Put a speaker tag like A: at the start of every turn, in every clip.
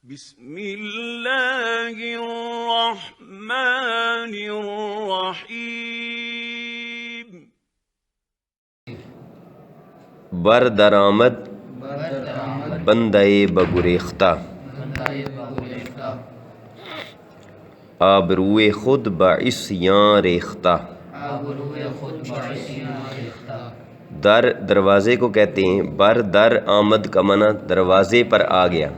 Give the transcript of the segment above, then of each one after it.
A: بسم اللہ الرحمن الرحیم۔
B: بر درآمد بندۂ بگریختہ، آبروئے خود بعصیاں ریختہ۔ در دروازے کو کہتے ہیں۔ بر در آمد کا معنی دروازے پر آ گیا۔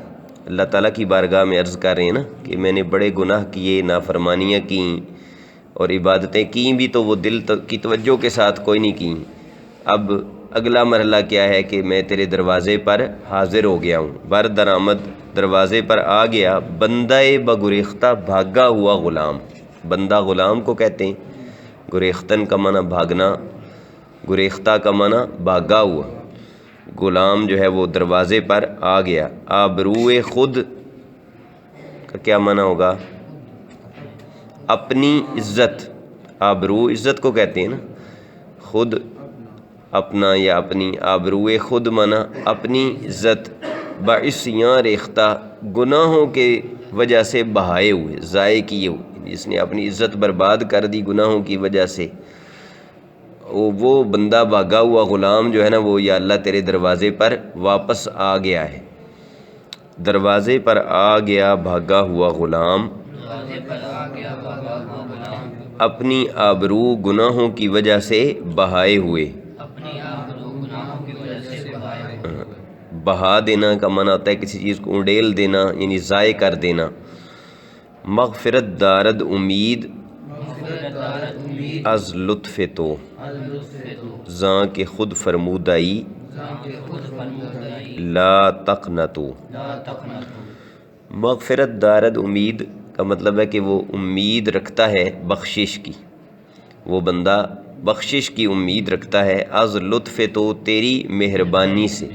B: اللہ تعالیٰ کی بارگاہ میں عرض کر رہے ہیں نا کہ میں نے بڑے گناہ کیے، نافرمانیاں کیں اور عبادتیں کیں بھی تو وہ دل کی توجہ کے ساتھ کوئی نہیں کیں۔ اب اگلا مرحلہ کیا ہے کہ میں تیرے دروازے پر حاضر ہو گیا ہوں۔ بر درآمد دروازے پر آ گیا، بندہ بگریختہ بھاگا ہوا غلام۔ بندہ غلام کو کہتے ہیں۔ گریختن کا معنی بھاگنا، گریختہ کا معنی بھاگا ہوا۔ غلام جو ہے وہ دروازے پر آ گیا۔ آبروئے خود کا کیا معنی ہوگا؟ اپنی عزت۔ آبرو عزت کو کہتے ہیں نا، خود اپنا یا اپنی۔ آبروئے خود معنی اپنی عزت، بعصیاں ریختہ گناہوں کے وجہ سے بہائے ہوئے، ضائع کیے ہوئے، جس نے اپنی عزت برباد کر دی گناہوں کی وجہ سے۔ وہ بندہ بھاگا ہوا غلام جو ہے نا، وہ یا اللہ تیرے دروازے پر واپس آ گیا ہے۔ دروازے پر آ گیا بھاگا ہوا غلام، اپنی آبرو گناہوں کی وجہ سے بہائے ہوئے۔ بہا دینا کا معنی ہوتا ہے کسی چیز کو انڈیل دینا، یعنی ضائع کر دینا۔ مغفرت دارد امید از لطف تو، زاں کے خود فرمودائی لا تقنطو۔ مغفرت دارد امید کا مطلب ہے کہ وہ امید رکھتا ہے بخشش کی، وہ بندہ بخشش کی امید رکھتا ہے۔ از لطف تو، تیری مہربانی سے،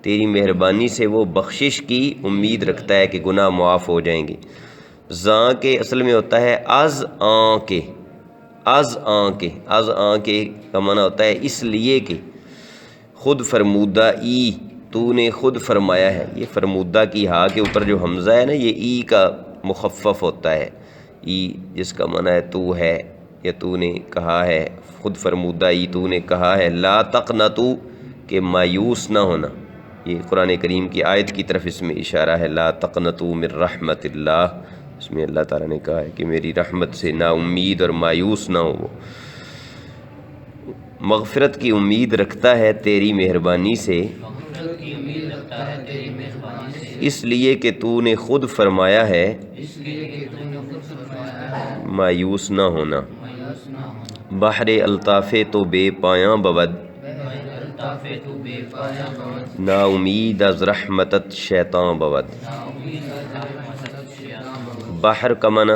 B: تیری مہربانی سے وہ بخشش کی امید رکھتا ہے کہ گناہ معاف ہو جائیں گے۔ زاں کے اصل میں ہوتا ہے از آن کے، از آن کے، از آن کے کا معنی ہوتا ہے اس لیے کہ، خود فرمودہ ای، تو نے خود فرمایا ہے۔ یہ فرمودہ کی ہا کے اوپر جو حمزہ ہے نا، یہ ای کا مخفف ہوتا ہے۔ ای جس کا معنی ہے تو ہے یا تو نے کہا ہے، خود فرمودہ ای تو نے کہا ہے۔ لا تقنطو کہ مایوس نہ ہونا، یہ قرآن کریم کی آیت کی طرف اس میں اشارہ ہے۔ لا تقنطو من رحمت اللہ، اس میں اللہ تعالیٰ نے کہا ہے کہ میری رحمت سے نا امید اور مایوس نہ ہو۔ وہ مغفرت کی امید رکھتا ہے تیری مہربانی سے، اس لیے کہ تو نے خود فرمایا ہے مایوس نہ ہونا۔ بحر الطاف تو بے پایاں بود، نا امید از رحمتت شیطان بود۔ بحر کا معنی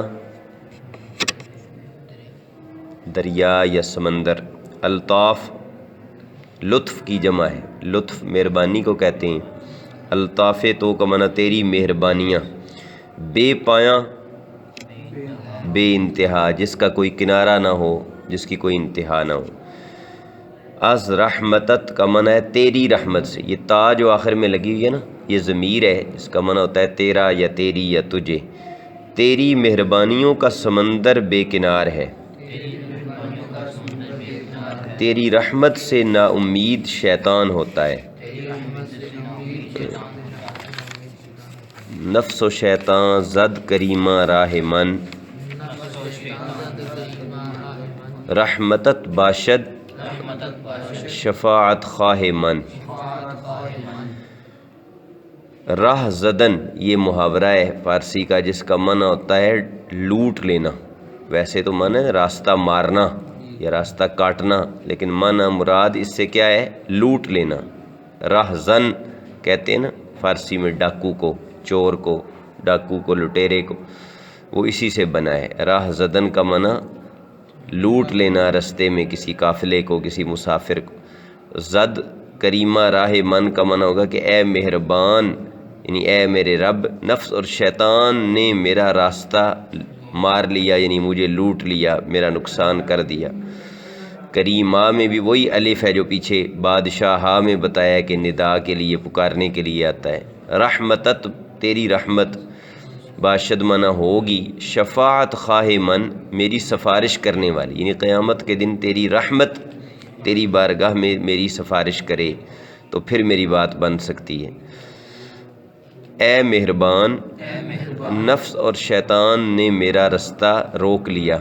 B: دریا یا سمندر، الطاف لطف کی جمع ہے، لطف مہربانی کو کہتے ہیں۔ الطاف تو کا معنی تیری مہربانیاں، بے پایاں بے انتہا، جس کا کوئی کنارہ نہ ہو، جس کی کوئی انتہا نہ ہو۔ از رحمتت کا معنی ہے تیری رحمت سے، یہ تا جو آخر میں لگی ہوئی ہے نا، یہ ضمیر ہے، اس کا معنی ہوتا ہے تیرا یا تیری یا تجھے۔ تیری مہربانیوں کا سمندر بے کنار ہے، تیری رحمت سے نا امید شیطان ہوتا ہے۔ نفس و شیطان زد کریمہ راہ من، رحمتت باشد شفاعت خواہ من۔ راہ زدن یہ محاورہ ہے فارسی کا، جس کا معنی ہوتا ہے لوٹ لینا۔ ویسے تو معنی ہے راستہ مارنا یا راستہ کاٹنا، لیکن معنی مراد اس سے کیا ہے؟ لوٹ لینا۔ راہ زن کہتے ہیں نا فارسی میں ڈاکو کو، چور کو، ڈاکو کو، لٹیرے کو، وہ اسی سے بنا ہے۔ راہ زدن کا معنی لوٹ لینا رستے میں کسی قافلے کو، کسی مسافر کو۔ زد کریمہ راہ من کا معنی ہوگا کہ اے مہربان، یعنی اے میرے رب، نفس اور شیطان نے میرا راستہ مار لیا، یعنی مجھے لوٹ لیا، میرا نقصان کر دیا۔ کریمہ میں بھی وہی الف ہے جو پیچھے بادشاہ میں بتایا کہ ندا کے لیے، پکارنے کے لیے آتا ہے۔ رحمتت تیری رحمت باشد منا ہوگی شفاعت خواہ من میری سفارش کرنے والی، یعنی قیامت کے دن تیری رحمت تیری بارگاہ میں میری سفارش کرے تو پھر میری بات بن سکتی ہے۔ اے مہربان نفس اور شیطان نے میرا رستہ روک لیا،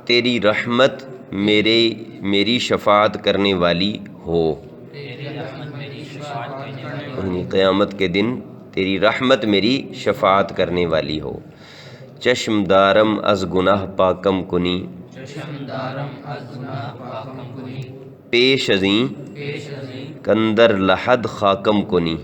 B: تیری رحمت میری شفاعت کرنے والی ہو، یعنی قیامت کے دن تیری رحمت میری شفاعت کرنے والی ہو۔ چشم دارم از گناہ پاکم کنی، پیش ازیں کندر لحد خاکم کنی۔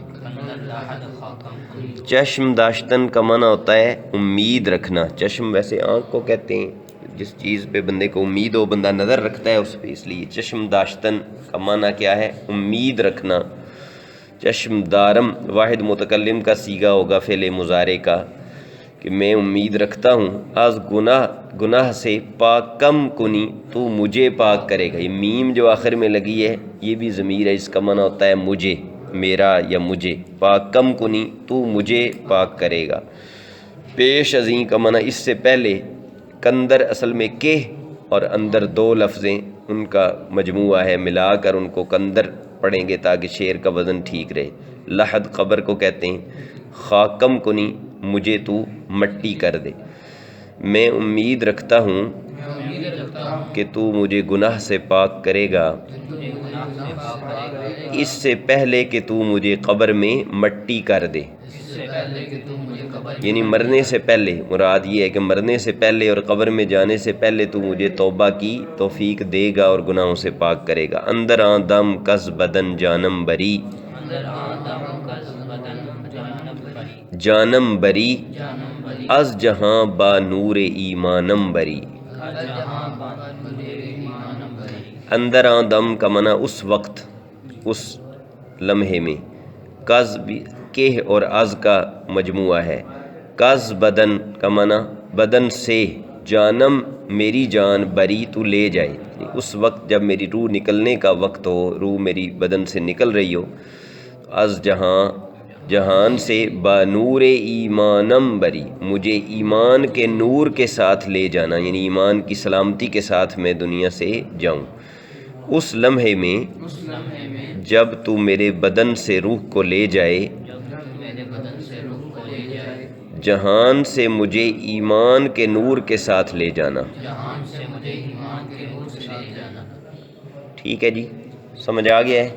B: چشم داشتن کا معنی ہوتا ہے امید رکھنا، چشم ویسے آنکھ کو کہتے ہیں، جس چیز پہ بندے کو امید ہو بندہ نظر رکھتا ہے اس پہ، اس لیے چشم داشتن کا معنی کیا ہے؟ امید رکھنا۔ چشم دارم واحد متکلم کا صیغہ ہوگا فعل مضارع کا، کہ میں امید رکھتا ہوں، از گناہ سے پاکم کنی تو مجھے پاک کرے گا۔ یہ میم جو آخر میں لگی ہے یہ بھی ضمیر ہے، اس کا معنی ہوتا ہے مجھے، میرا یا مجھے۔ پاکم کنی تو مجھے پاک کرے گا۔ پیش ازیں کا معنی اس سے پہلے، کندر اصل میں کہ اور اندر دو لفظیں ان کا مجموعہ ہے، ملا کر ان کو کندر پڑھیں گے تاکہ شعر کا وزن ٹھیک رہے۔ لحد قبر کو کہتے ہیں، خاکم کنی مجھے تو مٹی کر دے۔ میں امید رکھتا ہوں کہ تو مجھے گناہ سے پاک کرے گا، اس سے پہلے کہ تو مجھے قبر میں مٹی کر دے، یعنی مرنے سے پہلے۔ مراد یہ ہے کہ مرنے سے پہلے اور قبر میں جانے سے پہلے تو مجھے توبہ کی توفیق دے گا اور گناہوں سے پاک کرے گا۔ اندر آدم کز بدن جانم بری، جانم بری از جہاں با نور ایمانم بری۔ اندر آدم کا معنی اس وقت، اس لمحے میں، کز کہ اور از کا مجموعہ ہے، کز بدن کا معنی بدن سے، جانم میری جان بری تو لے جائے، اس وقت جب میری روح نکلنے کا وقت ہو، روح میری بدن سے نکل رہی ہو، از جہان سے با نور ایمانم بری، مجھے ایمان کے نور کے ساتھ لے جانا، یعنی ایمان کی سلامتی کے ساتھ میں دنیا سے جاؤں۔ اس لمحے میں جب تو میرے بدن سے روح کو لے جائے، جہان سے مجھے ایمان کے نور کے ساتھ لے جانا۔ ٹھیک ہے جی، سمجھ آ گیا ہے؟